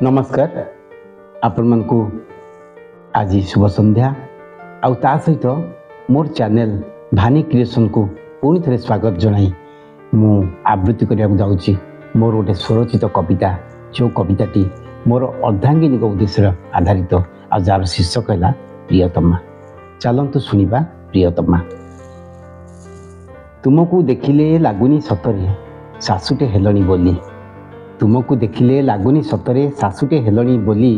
नमस्कार आपण मानकु आज शुभ संध्या आउ ता सहित मोर चैनल भानी क्रिएशन को पुणी थे स्वागत जनाई मु आवृत्ति करने जाऊँगी मोर गोटे स्वरचित कविता जो कविताटी मोर अर्धांगिनी उद्देश्य आधारित आ जार शीर्षक है प्रियतमा। चलतु शुणा प्रियतमा। तुमको देखिले लगुनि सतरे सासुटे हेलणी बोली, तुमको देखिले लगुनि सतरे सासुटे हेलणी बोली,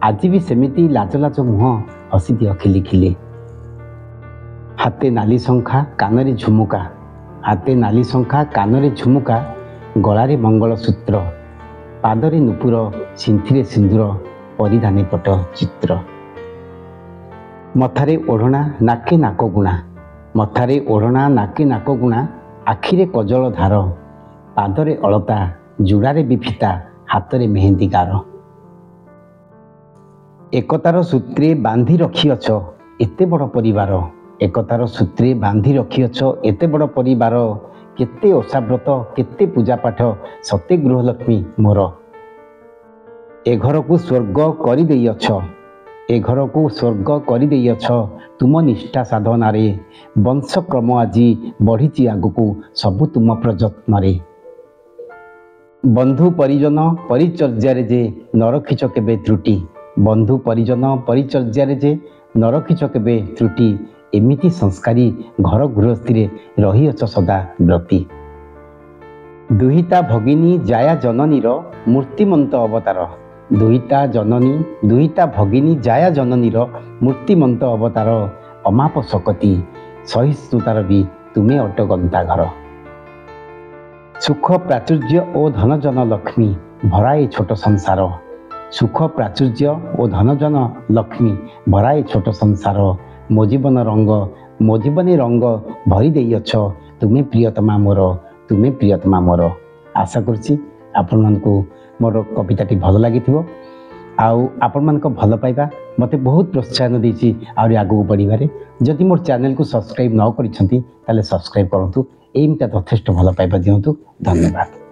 आज भी सेमिति लाज लाज मुह हसी दियो खिली खिली। हाथे नाली शंखा कानरे झुमुका, हाथे नाली शंखा कानरे झुमुका, गलारे मंगलसूत्र, पादरे नुपुर, सिंथिरे सिंदूर, परिधाने पट चित्र। मथारे ओढ़ना नाके नाक गुणा, मथारे ओढ़ना नाके नाक गुणा, आखिरे कजल धार, पादरे अलता, जुड़ारे विफिता, हाथरे मेहंदी गार। एकतार सूत्रे बांधी रखिअछ एते बड़ परिवार, एकतार सूत्रे बांधी रखिअछ एते बड़ परिवार, केते ओषाव्रत केते पूजा पाठ सते गृहलक्ष्मी मोर। ए घर को स्वर्ग करि देइअछ, ए घर को स्वर्ग करि देइअछ, तुम निष्ठा साधना रे वंशक्रम आजी बढ़ी आगको सबु तुम प्रयत्न रे। बंधु परिजन परिचर्या जे न रखिछ केबे त्रुटि, बंधु परिजन परिचर्या जे न रखिछ केबे त्रुटि, एमिति संस्कारी घर गृहस्थी रे रहिअछ सदा व्रती। दुहिता भगिनी जाया जननीर मूर्तिमंत अवतार, दुहिता जननी दुहिता भगिनी जाया जननीर मूर्तिमंत अवतार, अमाप सकती सहिष्णुतार भी तुम्हें अट गंताघर। सुख प्राचुर्य और धनजन लक्ष्मी भराए छोट संसार, सुख प्राचुर्य और धनजन लक्ष्मी भराए छोट संसार, मो जीवन रंग मो जीवन रंग भरी देइअछ, तुम्हें प्रियतमा मोर, तुम्हें प्रियतमा मोर। आशा करछि आपण मानकु मोर कविताटी भल लागिथिबो आउ आपण मानक भल पाइबा मते बहुत प्रोत्साहन देछि आउरी आगु बढ़िबारे। जदि मोर चैनल को सब्सक्राइब न करिसंती ताले सब्सक्राइब करंतु, एमता यथेष्ट भल पाइबा दियंतु। धन्यवाद।